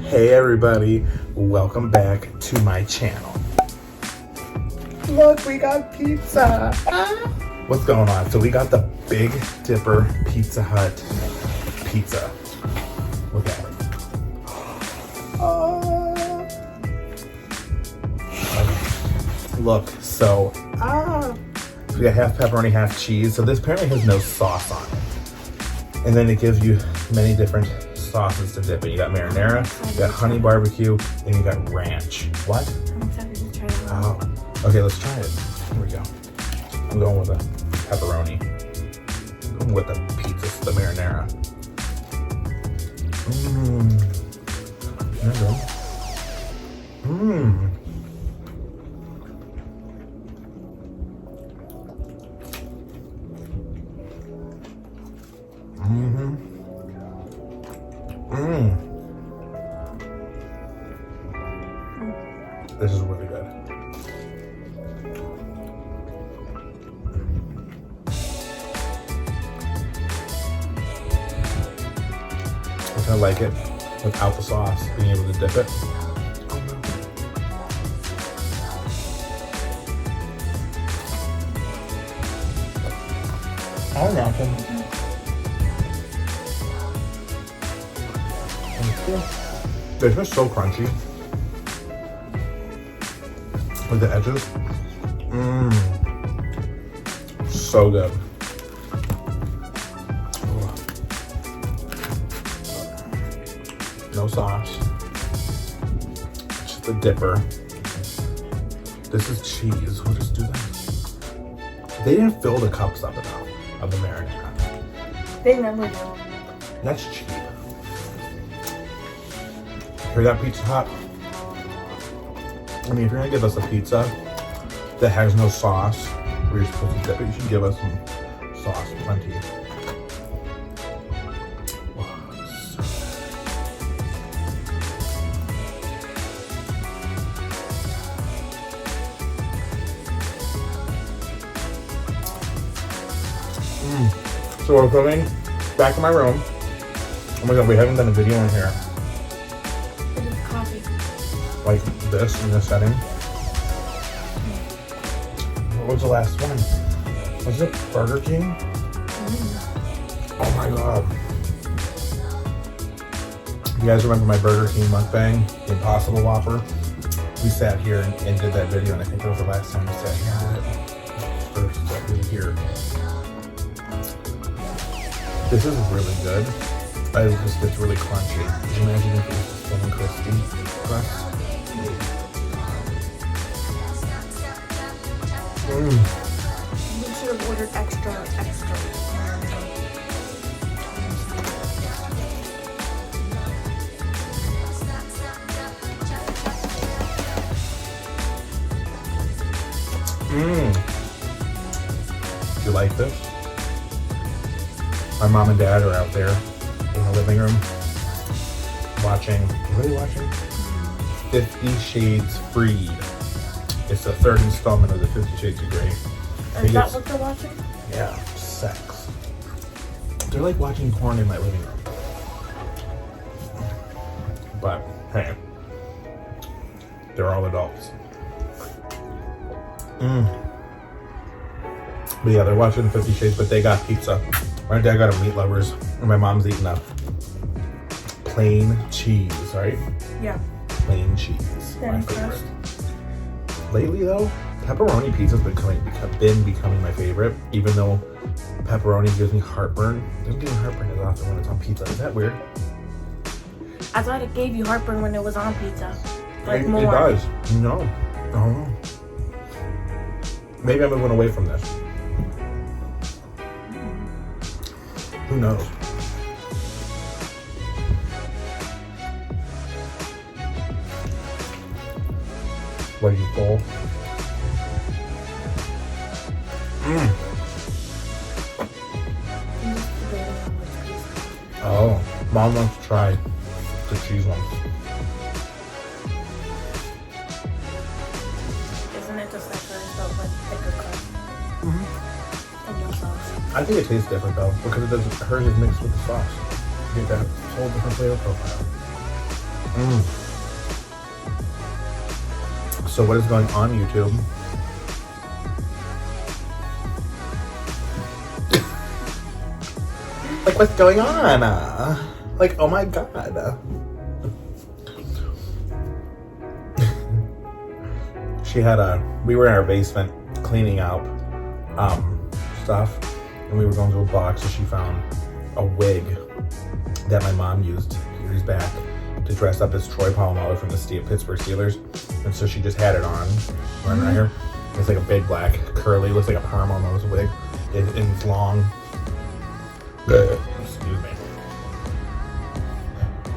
Hey everybody, welcome back to my channel. Look, we got pizza. What's going on? So we got the Big Dipper Pizza Hut pizza. Look at it. Look, so we got half pepperoni, half cheese. So this apparently has no sauce on it. And then it gives you many different sauces to dip in. You got marinara, you got honey barbecue, and you got ranch. What? I'm excited to try it. Oh, okay, let's try it. Here we go. I'm going with the pepperoni. I'm going with the pizza, the marinara. There you go. This is really good. I kind of like it without the sauce, being able to dip it. I don't know. They're just so crunchy. With the edges. So good. No sauce. Just the dipper. This is cheese. We'll just do that. They didn't fill the cups up enough of the marinara. They never do. That's cheap. Hear that, Pizza Hut? I mean, if you're gonna give us a pizza that has no sauce, where you're supposed to dip it, you should give us some sauce, plenty. So we're going back to my room. Oh my god, we haven't done a video in here. Like this in this setting. What was the last one? Was it Burger King? Oh my god. You guys remember my Burger King mukbang, the Impossible Whopper? We sat here and did that video, and I think that was the last time we sat here and did it. First that we here. This is really good. It's really crunchy. Could you imagine if it was just thin and crispy crust? We should have ordered extra. You like this? My mom and dad are out there in the living room watching, what are you watching? 50 Shades Freed. It's the third installment of the 50 Shades of Grey. Is that what they're watching? Yeah, sex. They're like watching porn in my living room. But hey, they're all adults. But yeah, they're watching 50 Shades, but they got pizza. My dad got a meat lovers, and my mom's eating a plain cheese, right? Yeah. Plain cheese. Thin My favorite. crust. Lately though, pepperoni pizza's been becoming my favorite, even though pepperoni gives me heartburn. It doesn't give me heartburn as often when it's on pizza. Is that weird? I thought it gave you heartburn when it was on pizza. Like more. It does. No. Oh. Maybe I'm moving away from this. Who knows? What are you full? Oh, mom wants to try the cheese ones. Isn't it just like hers, but with thicker crust? And no sauce. I think it tastes different though, because it doesn't. Hers is mixed with the sauce. You get that whole different flavor profile. Mm. So what is going on, YouTube? Like, what's going on? Like, oh my god. We were in our basement cleaning out stuff, and we were going to a box, and she found a wig that my mom used years back to dress up as Troy Polamalu from the Pittsburgh Steelers. And so she just had it on, running right here. It's like a big black curly, looks like a perm almost wig. It's long. Excuse me.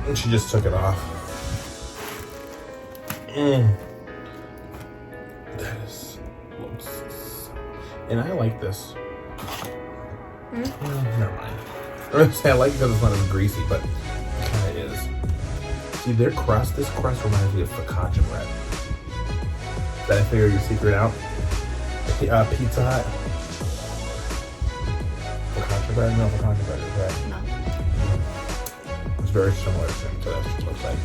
And she just took it off. That is, looks so, and I like this. Never mind. I like it because it's not as greasy, but it kind of is. See, this crust reminds me of focaccia bread. Did I figure your secret out? Pizza Hut. Focaccia bread? No, focaccia bread is bread. No. It's very similar to this, it looks like.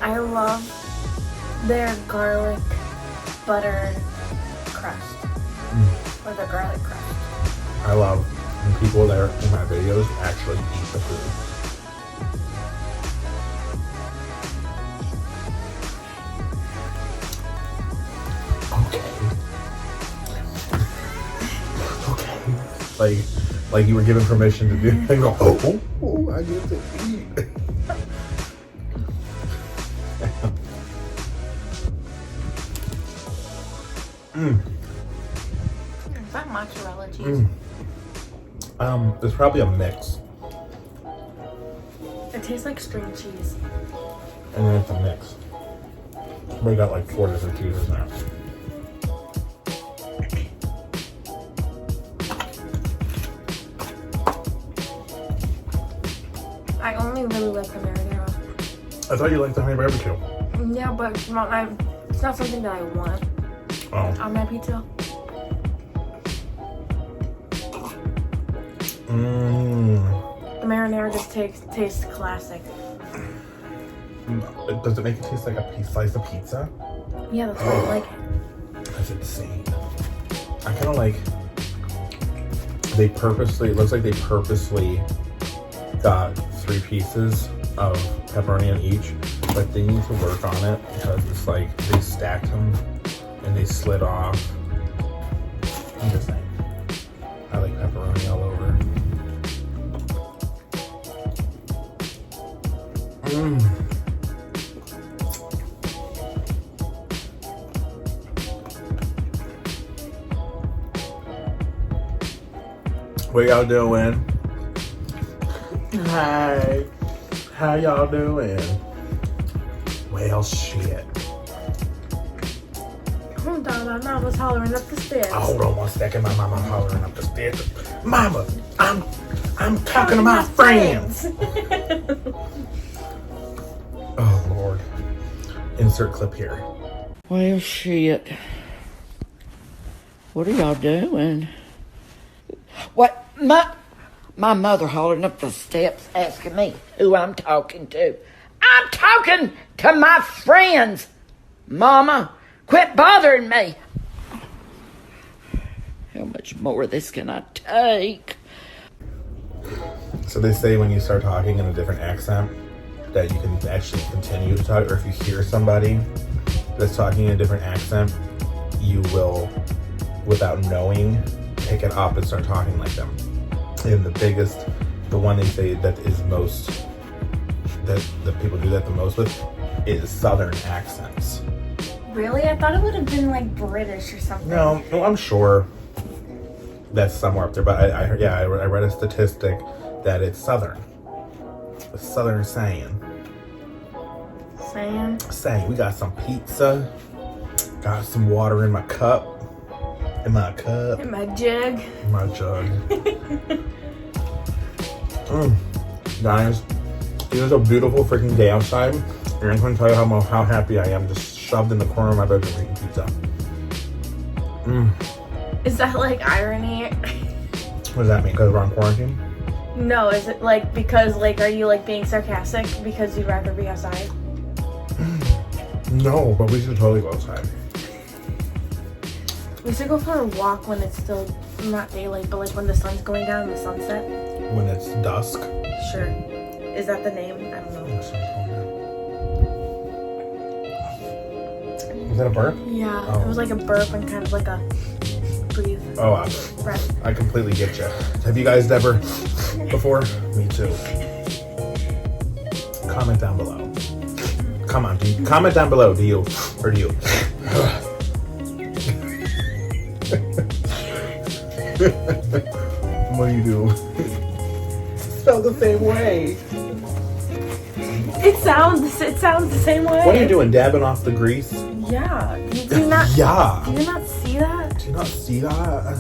I love their garlic butter crust. Or the garlic crust. I love when people there in my videos actually eat the food. Okay. Like you were given permission to do. They go, oh, I get to eat. Is that mozzarella cheese? It's probably a mix. It tastes like string cheese. And then it's a mix. We got like 4 different cheeses now. I only really like the marinara. I thought you liked the honey barbecue. Yeah, but it's not something that I want on my pizza. The marinara just tastes classic. Does it make it taste like a slice of pizza? Yeah, that's why I like it. That's insane. I kind of like, it looks like they purposely got 3 pieces of pepperoni on each, but they need to work on it because it's like they stacked them and they slid off. I'm just saying. I like pepperoni all over. What y'all doing? Hi. How y'all doing? Well, shit. Hold on, my mom was hollering up the stairs. Hold on 1 second. My mama hollering up the stairs. Mama, I'm talking to my friends. Oh, Lord. Insert clip here. Well, shit. What are y'all doing? What? My mother hollering up the steps asking me who I'm talking to. I'm talking to my friends. Mama, quit bothering me. How much more of this can I take? So they say when you start talking in a different accent that you can actually continue to talk, or if you hear somebody that's talking in a different accent, you will, without knowing, pick it up and start talking like them. And the one they say that is most, that people do that the most with, is Southern accents. Really? I thought it would have been like British or something. No, I'm sure that's somewhere up there, but I read a statistic that it's Southern. A Southern saying. Saying, we got some pizza, got some water in my cup. In my cup. In my jug. In my jug. Guys, it is a beautiful freaking day outside. And I'm going to tell you how happy I am just shoved in the corner of my bedroom eating pizza. Is that like irony? What does that mean? Because we're on quarantine? No, is it like because like are you like being sarcastic because you'd rather be outside? No, but we should totally go outside. We should go for a walk when it's still not daylight, but like when the sun's going down, the sunset. When it's dusk. Sure. Is that the name? I don't know. Was that a burp? Yeah, Oh. it was like a burp and kind of like a breathe. Oh, Breath. I completely get you. Have you guys ever before? Me too. Comment down below. Come on, comment down below. Do you or do you? What do you do? Spelled the same way. It sounds the same way. What are you doing? Dabbing off the grease? Yeah. Do you not? Yeah. Do you not see that? Do you not see that?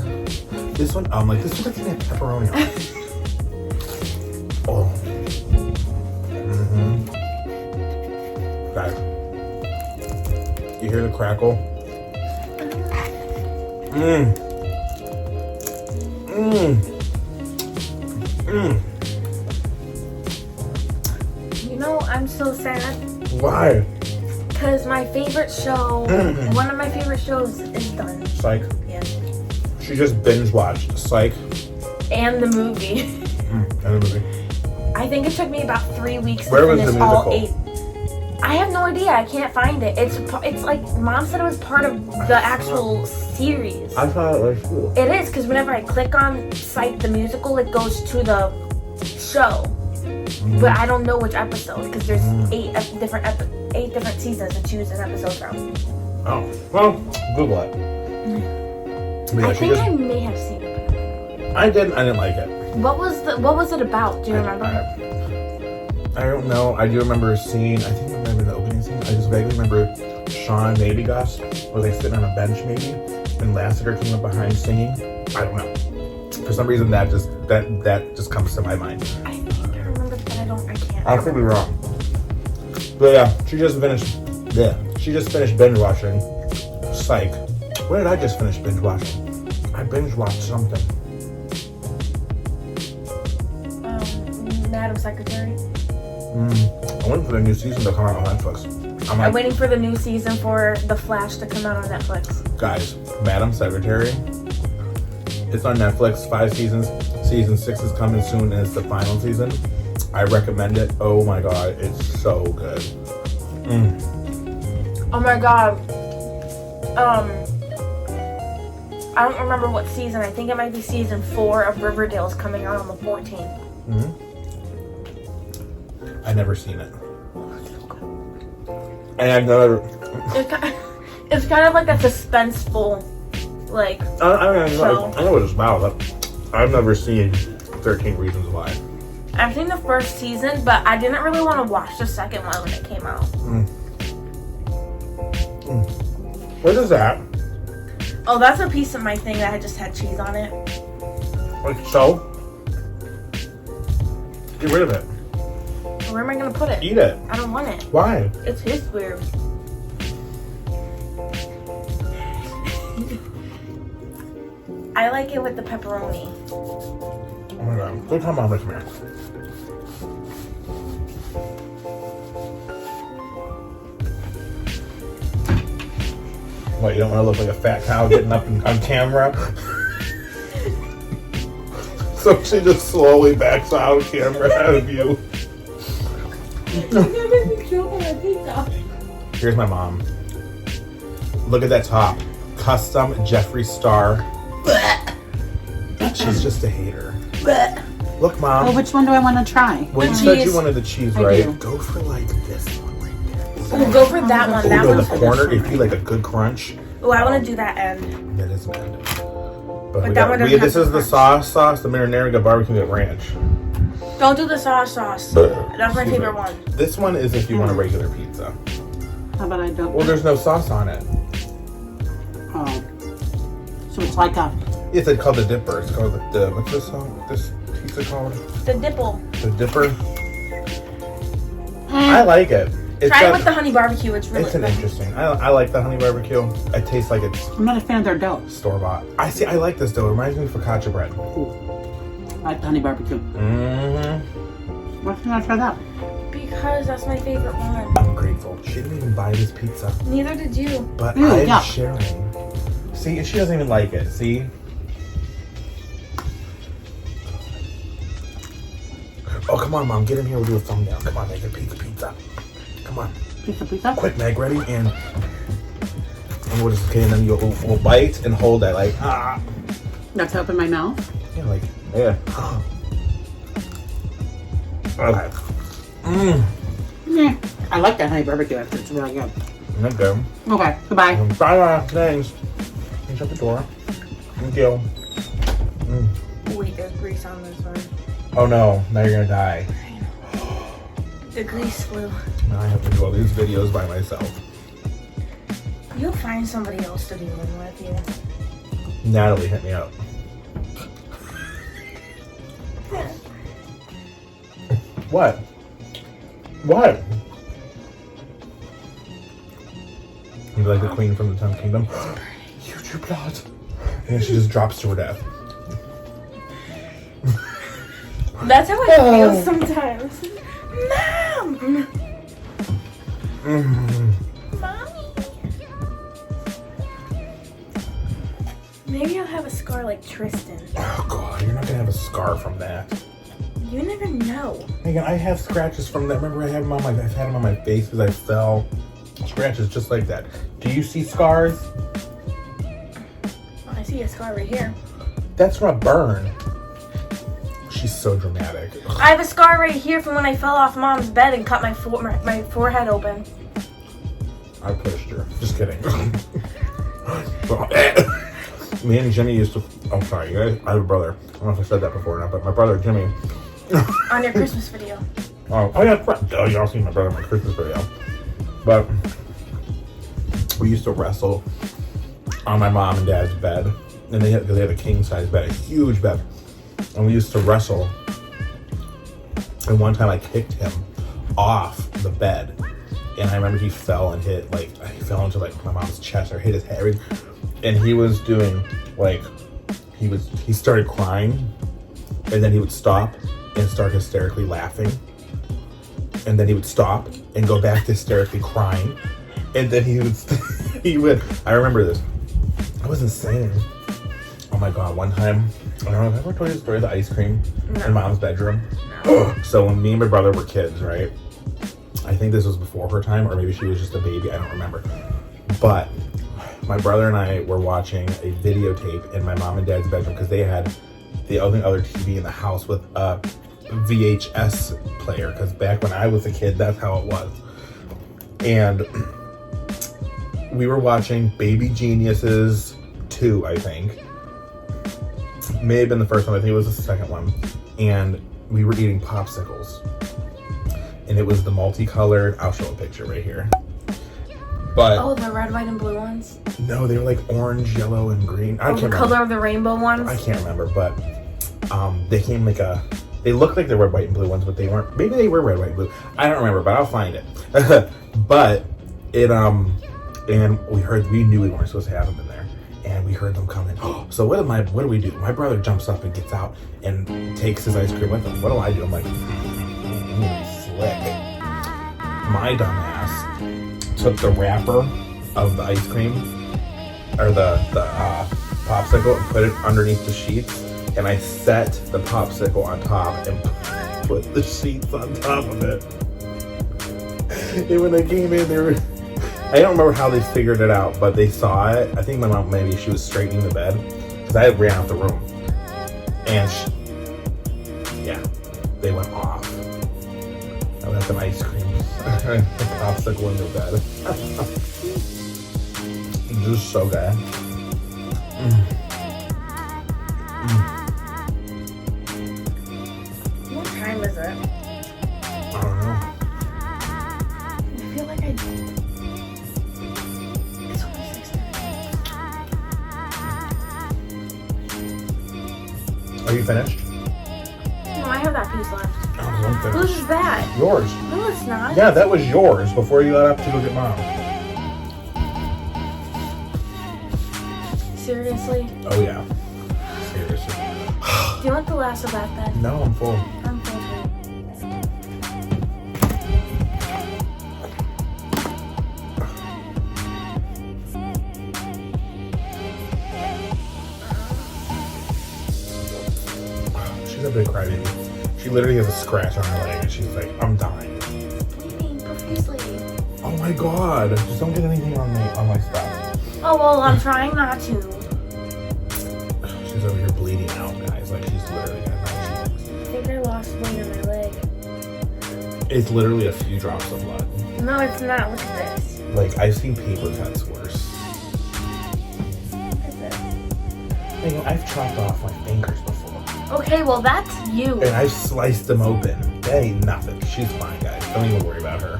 This one, I'm like, this one doesn't have pepperoni on it. Oh. Mm-hmm. Guys, you hear the crackle? Mmm. Mmm. Mmm. You know, I'm so sad Why? because my favorite show, one of my favorite shows, is done. Psych. Yeah. She just binge watched Psych And the movie. and the movie. I think it took me about 3 weeks Where to was finish the all musical? 8. I have no idea. I can't find it. It's like Mom said it was part of the actual series. I thought it was cool. It is because whenever I click on Psych the musical, it goes to the show. But I don't know which episode because there's 8 different seasons to choose an episode from. Oh, well, Google it. But yeah, I she think just, I may have seen it. I didn't like it. What was it about? Do you remember? I don't know. I do remember a scene. I think I remember the opening scene. I just vaguely remember Sean, maybe Gus, were they sitting on a bench maybe, and Lassiter came up behind singing. I don't know. For some reason that just comes to my mind. I think I remember, but I can't. I could be wrong. But yeah, she just finished binge watching Psych. What did I just finish binge watching? I binge watched something. Madam Secretary. I'm waiting for the new season to come out on Netflix. I'm waiting for the new season for The Flash to come out on Netflix. Guys, Madam Secretary. It's on Netflix, 5 seasons. Season 6 is coming soon and it's the final season. I recommend it. Oh my god, it's so good. Oh my god. I don't remember what season. I think it might be season 4 of Riverdale is coming out on the 14th. I never seen it. And I've never... It's kind of like a suspenseful, like, I show. know what it's about, but I've never seen 13 Reasons Why. I've seen the first season, but I didn't really want to watch the second one when it came out. What is that? Oh, that's a piece of my thing that just had cheese on it. Like so? Get rid of it. Where am I gonna put it? Eat it. I don't want it. Why? It's his food. I like it with the pepperoni. Oh my god. Go tell Mom with me. What, you don't want to look like a fat cow getting up on camera? So she just slowly backs out of camera out of you. Here's my mom. Look at that top. Custom Jeffree Star. She's just a hater. Look, Mom. Well, which one do I want to try? Well, you The said cheese. you wanted the cheese, I right? do. Go for like this one right there. We'll go for that one. Oh That no, one's the corner, if you like a good crunch. Oh, I want to do that end. That is good. But we that got, one doesn't this have is the the sauce, the marinara barbecue with ranch. Don't do the sauce. That's my Excuse favorite me. one. This one is if you want a regular pizza. How about I don't? Well, there's no sauce on it. Oh. So it's like a... It's called the Dipper. It's called the what's this song? This pizza called? The dipple. The Dipper. I like it. It's Try it got- with the honey barbecue. It's really It's an good. interesting. I like the honey barbecue. It tastes like it's I'm not a fan of their dough. store bought. I like this dough. It reminds me of focaccia bread. I like the honey barbecue. Mm-hmm. Why can't I try that? Because that's my favorite one. I'm grateful. She didn't even buy this pizza. Neither did you. But Ew, I'm yeah. sharing. See, she doesn't even like it. See? Oh, come on, Mom. Get in here. We'll do a thumbnail. Come on, make a pizza. Come on. Pizza? Quick, Meg. Ready? And we'll just, okay, and then we'll bite and hold that like, ah. That's to open my mouth? Yeah, like, yeah. Okay. Yeah. I like that honey barbecue. It's really good. Okay. Okay, goodbye. Bye. Thanks. Can you shut the door? Thank you. Wait, there's grease on this one. Oh no, now you're gonna die. The grease flew. Now I have to do all these videos by myself. You'll find somebody else to do them with you. Natalie, hit me up. What? What? You like the queen from the 10th Kingdom? Huge your blood. And then she just drops to her death. That's how I feel sometimes. Mom! Mommy! Maybe I'll have a scar like Tristan. Oh god, you're not gonna have a scar from that. You never know. Megan, I have scratches from that. Remember, I've had them on my face because I fell. Scratches just like that. Do you see scars? I see a scar right here. That's from a burn. She's so dramatic. I have a scar right here from when I fell off Mom's bed and cut my forehead open. I pushed her. Just kidding. Me and Jimmy used to. Oh, sorry, you guys. I have a brother. I don't know if I said that before or not, but my brother Jimmy. On your Christmas video. Oh yeah, that's right. Oh, y'all seen my brother in my Christmas video. But we used to wrestle on my mom and dad's bed, and they had a king size bed, a huge bed, and we used to wrestle. And one time I kicked him off the bed, and I remember he fell and hit he fell into my mom's chest or hit his head, and he was doing he started crying, and then he would stop and start hysterically laughing. And then he would stop and go back to hysterically crying. And then he would, I remember this. I was insane. Oh my God, one time, I don't know if I ever told you the story of the ice cream in Mom's bedroom. So when me and my brother were kids, right? I think this was before her time, or maybe she was just a baby, I don't remember. But my brother and I were watching a videotape in my mom and dad's bedroom because they had the only other TV in the house with a VHS player, because back when I was a kid, that's how it was. And we were watching Baby Geniuses 2, I think. May have been the first one, I think it was the second one. And we were eating popsicles. And it was the multicolored, I'll show a picture right here. But Oh, the red, white, and blue ones? no, they were like orange, yellow, and green. I Oh, can't the remember. color of the rainbow ones? I can't remember, but they came they looked like the red, white, and blue ones, but they weren't. Maybe they were red, white, and blue. I don't remember, but I'll find it. But it, and we knew we weren't supposed to have them in there, and we heard them coming. So what do we do? My brother jumps up and gets out and takes his ice cream with him. What do I do? I'm like, slick. My dumbass took the wrapper of the ice cream, or the popsicle, and put it underneath the sheets. And I set the popsicle on top and put the sheets on top of it. And when they came in, I don't remember how they figured it out, but they saw it. I think my mom, maybe she was straightening the bed, because I ran out the room. And they went off. I left them ice cream, the popsicle in the bed. Just so good. What time is it? I don't know. I feel like it's only 6:30. Are you finished? No, I have that piece left. Oh, I'm finished. Whose is that? Yours. No, it's not. Yeah, that was yours before you got up to go get Mom. Seriously? Oh yeah. Seriously. Do you want the last of that then? No, I'm full. I'm full too. She's a big crybaby. She literally has a scratch on her leg and she's like, I'm dying. Bleeding profusely. Oh my god. Just don't get anything on my stuff. Oh, well, I'm trying not to. She's over here bleeding out, guys. Like, she's literally gonna die. I think I lost weight on my leg. It's literally a few drops of blood. No, it's not. Look at this. Like, I've seen paper cuts worse. Look at this. Hey, I've chopped off my fingers before. Okay, well, that's you. And I've sliced them open. That ain't nothing. She's fine, guys. Don't even worry about her.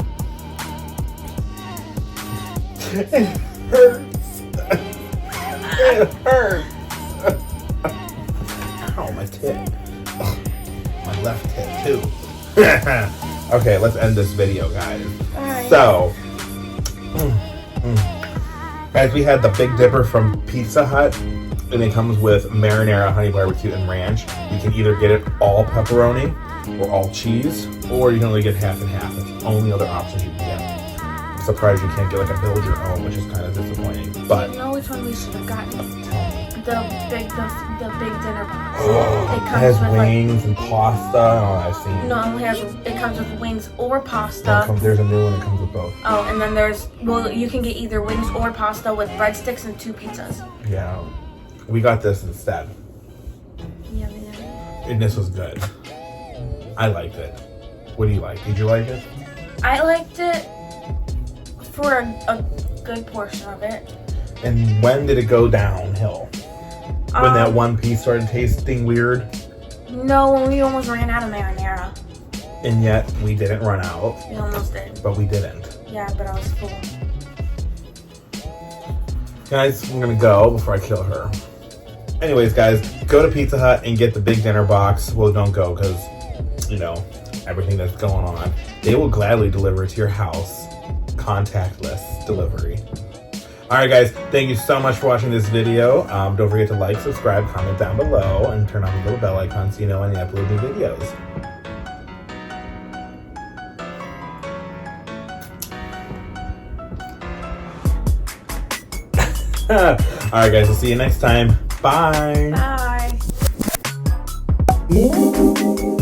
It hurts. It hurts. Ow, my tit. My left tit, too. Okay, let's end this video, guys. Alright. So, guys, we had the Big Dipper from Pizza Hut. And it comes with marinara, honey barbecue, and ranch. You can either get it all pepperoni or all cheese, or you can only get half and half. That's the only other option you can get. I'm surprised you can't get like a build your own, which is kind of disappointing. But You know which one we should have gotten? The big dinner box. it has wings and pasta. Oh, I've seen it. No, it comes with wings or pasta. There's a new one that comes with both. Oh, and then you can get either wings or pasta with breadsticks and 2 pizzas. Yeah. We got this instead. Yeah. And this was good. I liked it. What do you like? Did you like it? I liked it for a good portion of it. And when did it go downhill? When that one piece started tasting weird? No, when we almost ran out of marinara. And yet we didn't run out. We almost did. But we didn't. Yeah, but I was full. Guys, I'm gonna go before I kill her. Anyways, guys, go to Pizza Hut and get the big dinner box. Well, don't go because, you know, everything that's going on. They will gladly deliver it to your house. Contactless delivery. Alright, guys, thank you so much for watching this video. Don't forget to like, subscribe, comment down below, and turn on the little bell icon so you know when I upload new videos. Alright, guys, we'll see you next time. Bye. Bye.